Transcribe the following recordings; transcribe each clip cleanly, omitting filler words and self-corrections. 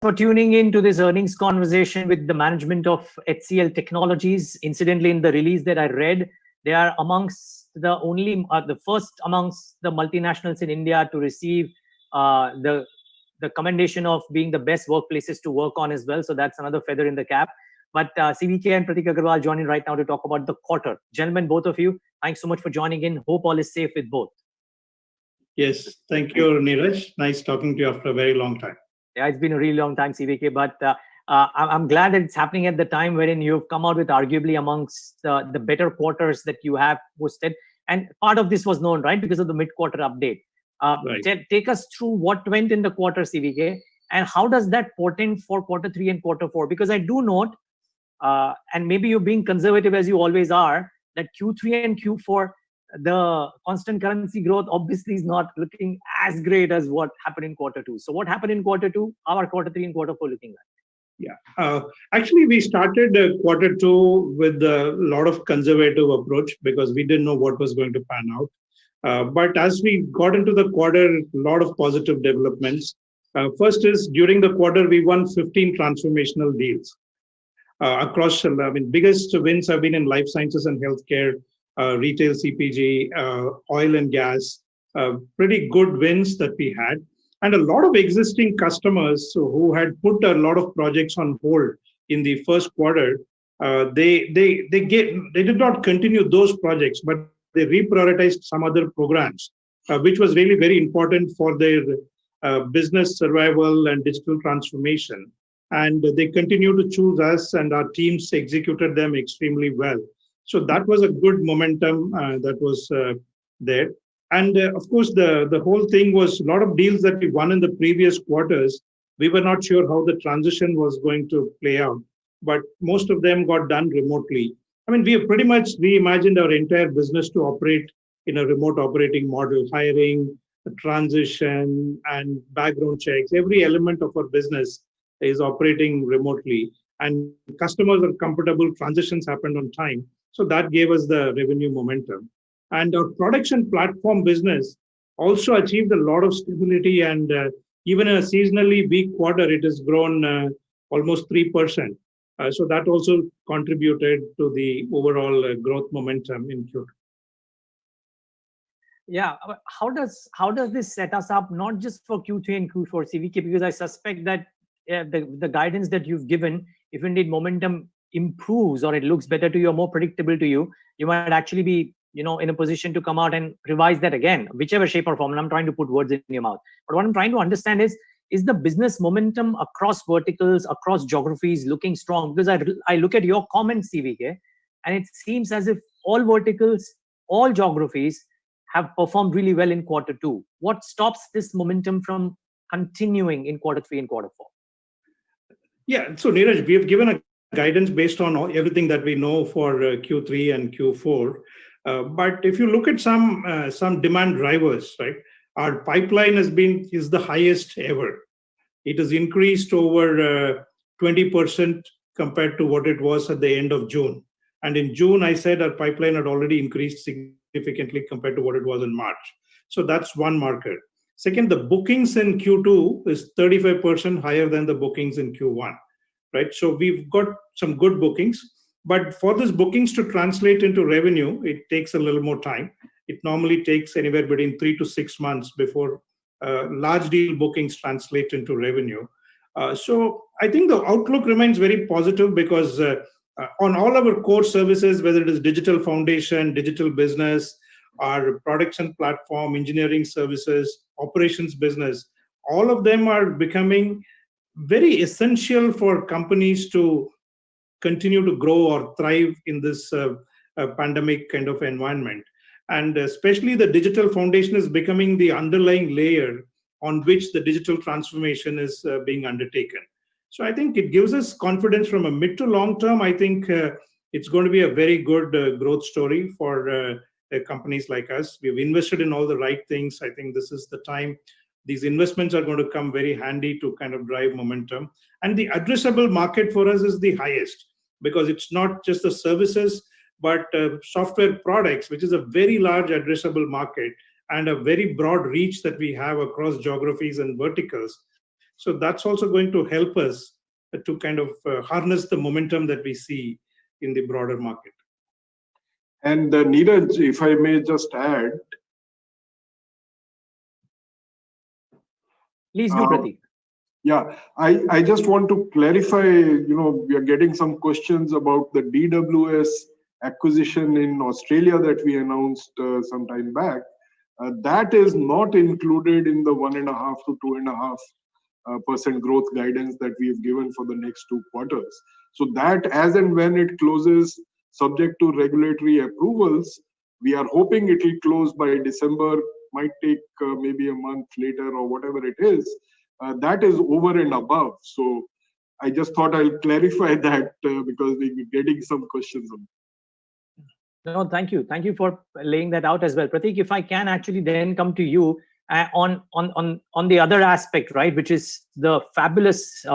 for tuning in to this earnings conversation with the management of HCL Technologies. Incidentally, in the release that I read, they are amongst the first amongst the multinationals in India to receive the commendation of being the best workplaces to work on as well. So that's another feather in the cap. But CVK and Pratik Agarwal joining right now to talk about the quarter. Gentlemen, both of you, thanks so much for joining in. Hope all is safe with both. Yes, thank you, Neeraj. Nice talking to you after a very long time. Yeah, it's been a really long time, CVK, but I'm glad that it's happening at the time wherein you've come out with arguably amongst the better quarters that you have posted. And part of this was known, right, because of the mid-quarter update. Right. Take us through what went in the quarter, CVK, and how does that portend for quarter 3 and quarter 4? Because I do note, and maybe you're being conservative as you always are, that Q3 and Q4, the constant currency growth obviously is not looking as great as what happened in quarter 2. So what happened in quarter 2? How are quarter 3 and quarter 4 looking like? Yeah, actually, we started quarter 2 with a lot of conservative approach because we didn't know what was going to pan out. But as we got into the quarter, a lot of positive developments. First is during the quarter, we won 15 transformational deals across. Biggest wins have been in life sciences and healthcare, retail CPG, oil and gas. Pretty good wins that we had. And a lot of existing customers who had put a lot of projects on hold in the first quarter, they did not continue those projects, but they reprioritized some other programs, which was really very important for their business survival and digital transformation. And they continue to choose us, and our teams executed them extremely well. So that was a good momentum that was there. And of course, the whole thing was a lot of deals that we won in the previous quarters. We were not sure how the transition was going to play out, but most of them got done remotely. We have pretty much reimagined our entire business to operate in a remote operating model, hiring, transition, and background checks. Every element of our business is operating remotely, and customers are comfortable. Transitions happened on time. So that gave us the revenue momentum. And our production platform business also achieved a lot of stability. And even in a seasonally weak quarter, it has grown almost 3%. So that also contributed to the overall growth momentum in Q2. Yeah, how does this set us up, not just for Q3 and Q4, CVK? Because I suspect that the guidance that you've given, if indeed momentum improves or it looks better to you or more predictable to you, you might actually be in a position to come out and revise that again, whichever shape or form. And I'm trying to put words in your mouth. But what I'm trying to understand is the business momentum across verticals, across geographies looking strong? Because I look at your comments, CVK, and it seems as if all verticals, all geographies have performed really well in quarter 2. What stops this momentum from continuing in quarter 3 and quarter 4? Yeah, so Neeraj, we have given a guidance based on everything that we know for Q3 and Q4. But if you look at some demand drivers, right, our pipeline is the highest ever. It has increased over 20% compared to what it was at the end of June. And in June, I said our pipeline had already increased significantly compared to what it was in March. So that's one marker. Second, the bookings in Q2 is 35% higher than the bookings in Q1, right? So we've got some good bookings. But for these bookings to translate into revenue, it takes a little more time. It normally takes anywhere between 3 to 6 months before large deal bookings translate into revenue. So I think the outlook remains very positive because on all our core services, whether it is digital foundation, digital business, our products and platform, engineering services, operations business, all of them are becoming very essential for companies to continue to grow or thrive in this pandemic kind of environment. And especially the digital foundation is becoming the underlying layer on which the digital transformation is being undertaken. So I think it gives us confidence from a mid to long term. I think it's going to be a very good growth story for companies like us. We've invested in all the right things. I think this is the time. These investments are going to come very handy to kind of drive momentum. And the addressable market for us is the highest because it's not just the services, but software products, which is a very large addressable market and a very broad reach that we have across geographies and verticals. So that's also going to help us to kind of harness the momentum that we see in the broader market. And Neeraj, if I may just add, Please do, Prateek. yeah, I just want to clarify, we are getting some questions about the DWS acquisition in Australia that we announced some time back. That is not included in the 1.5 to 2.5% growth guidance that we have given for the next 2 quarters. So that as and when it closes, subject to regulatory approvals, we are hoping it will close by December, might take maybe a month later or whatever it is. That is over and above. So I just thought I'll clarify that because we're getting some questions on. No, thank you. Thank you for laying that out as well. Prateek, if I can actually then come to you on the other aspect, right, which is the fabulous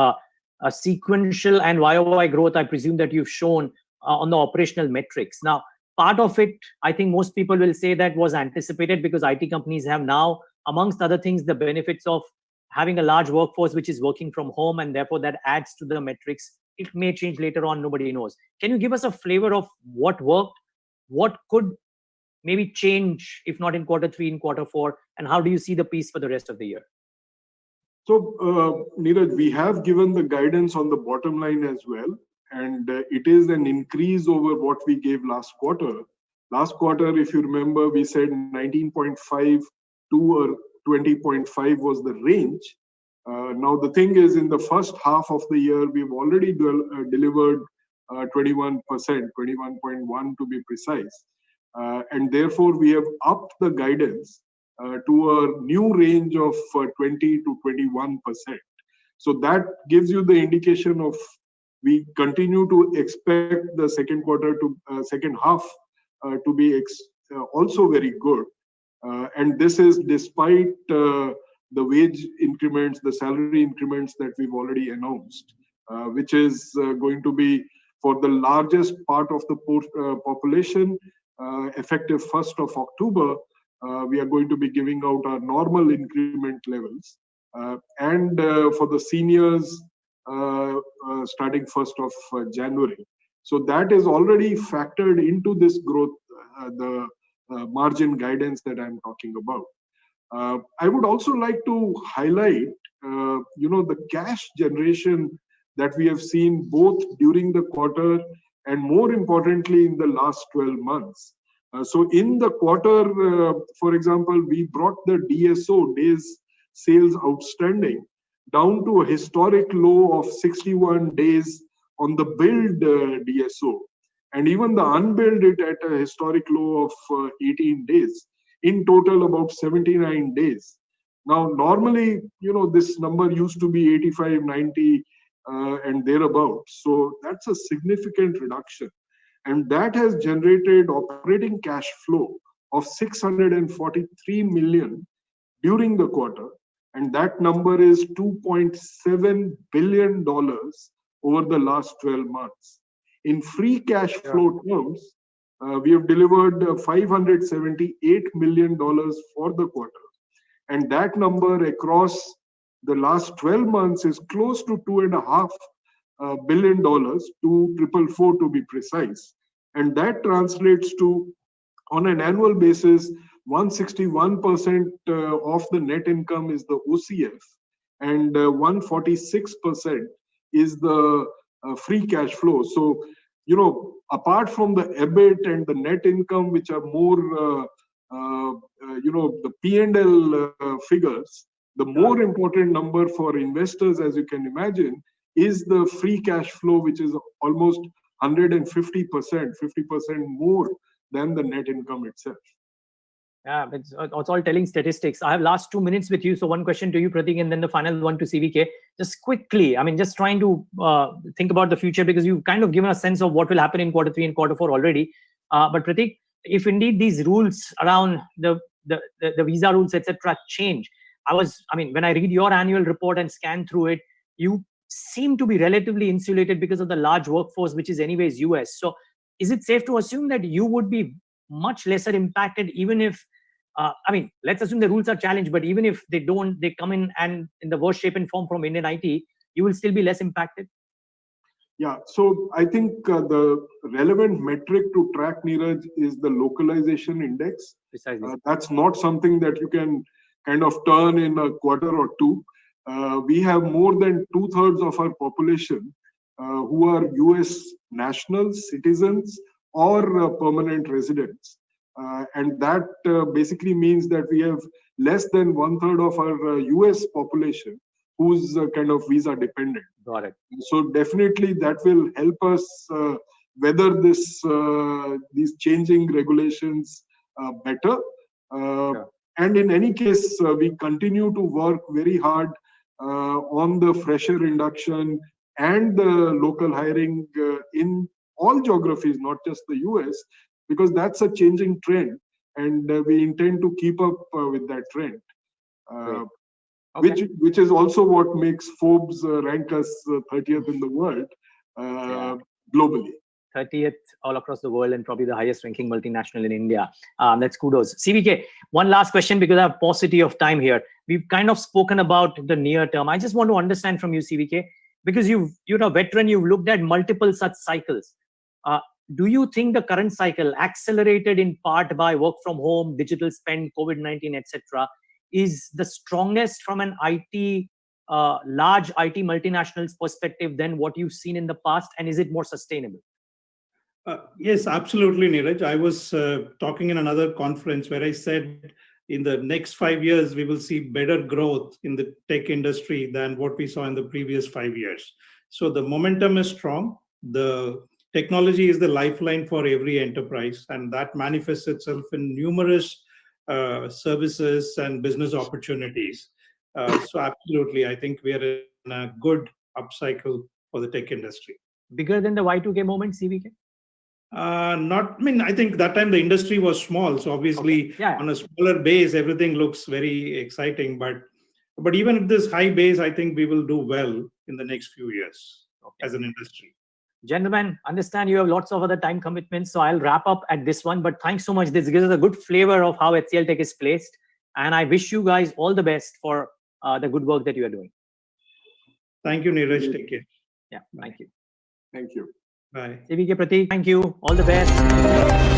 sequential and YOY growth, I presume, that you've shown on the operational metrics. Now, part of it, I think most people will say that was anticipated because IT companies have now, amongst other things, the benefits of having a large workforce which is working from home, and therefore that adds to the metrics. It may change later on, nobody knows. Can you give us a flavor of what worked, what could maybe change, if not in Q3, in Q4, and how do you see the piece for the rest of the year? So, Neeraj, we have given the guidance on the bottom line as well, and it is an increase over what we gave last quarter. Last quarter, if you remember, we said 19.5 to 20.5 was the range. Now, the thing is, in the first half of the year, we've already delivered 21%, 21.1 to be precise. And therefore, we have upped the guidance to a new range of 20 to 21%. So that gives you the indication of we continue to expect the second half to be also very good. And this is despite the wage increments, the salary increments that we've already announced, which is going to be for the largest part of the population, effective 1st of October, we are going to be giving out our normal increment levels. And for the seniors, starting 1st of January. So that is already factored into this growth, the margin guidance that I'm talking about. I would also like to highlight, the cash generation that we have seen both during the quarter and more importantly in the last 12 months. So in the quarter, for example, we brought the DSO, days sales outstanding, down to a historic low of 61 days on the billed DSO. And even the unbilled it at a historic low of 18 days. In total, about 79 days. Now, normally, this number used to be 85, 90 and thereabouts. So that's a significant reduction. And that has generated operating cash flow of 643 million during the quarter. And that number is $2.7 billion over the last 12 months. In free cash flow terms, we have delivered $578 million for the quarter. And that number across the last 12 months is close to $2.5 billion, 2,444 to be precise. And that translates to, on an annual basis, 161% of the net income is the OCF, and 146% is the free cash flow. So, apart from the EBIT and the net income, which are more, the P&L figures, the more important number for investors, as you can imagine, is the free cash flow, which is almost 150%, 50% more than the net income itself. Yeah, it's all telling statistics. I have last 2 minutes with you. So one question to you, Prateek, and then the final one to CVK. Just quickly, just trying to think about the future, because you've kind of given a sense of what will happen in Q3 and Q4 already. But Prateek, if indeed these rules around the visa rules, etc., change, when I read your annual report and scan through it, you seem to be relatively insulated because of the large workforce, which is anyways US. So is it safe to assume that you would be much lesser impacted even if I mean, let's assume the rules are challenged, but even if they don't, they come in and in the worst shape and form from Indian IT, you will still be less impacted. Yeah, so I think the relevant metric to track, Neeraj, is the localization index. Precisely. That's not something that you can kind of turn in a quarter or two. We have more than 2/3 of our population who are US nationals, citizens, or permanent residents. And that basically means that we have less than 1/3 of our US population who's kind of visa dependent. Got it. So definitely that will help us weather these changing regulations better. Sure. And in any case, we continue to work very hard on the fresher induction and the local hiring in all geographies, not just the US, because that's a changing trend, and we intend to keep up with that trend. Great. Okay. Which is also what makes Forbes rank us 30th in the world globally. 30th all across the world and probably the highest ranking multinational in India. That's kudos. CVK, one last question because I have paucity of time here. We've kind of spoken about the near term. I just want to understand from you, CVK, because you're a veteran, you've looked at multiple such cycles. Do you think the current cycle, accelerated in part by work from home, digital spend, COVID-19, etc., is the strongest from an IT, large IT multinationals perspective than what you've seen in the past? And is it more sustainable? Yes, absolutely, Neeraj. I was talking in another conference where I said in the next 5 years, we will see better growth in the tech industry than what we saw in the previous 5 years. So the momentum is strong. The technology is the lifeline for every enterprise, and that manifests itself in numerous services and business opportunities. So absolutely, I think we are in a good upcycle for the tech industry. Bigger than the Y2K moment, CVK? I think that time the industry was small, so obviously Okay. Yeah. on a smaller base, everything looks very exciting. But even if this high base, I think we will do well in the next few years as an industry. Gentlemen, understand you have lots of other time commitments, so I'll wrap up at this one. But thanks so much. This gives us a good flavor of how HCL Tech is placed. And I wish you guys all the best for the good work that you are doing. Thank you, Neeraj. Take care. Yeah, thank you. Thank you. Bye. CVK, Prateek, thank you. All the best.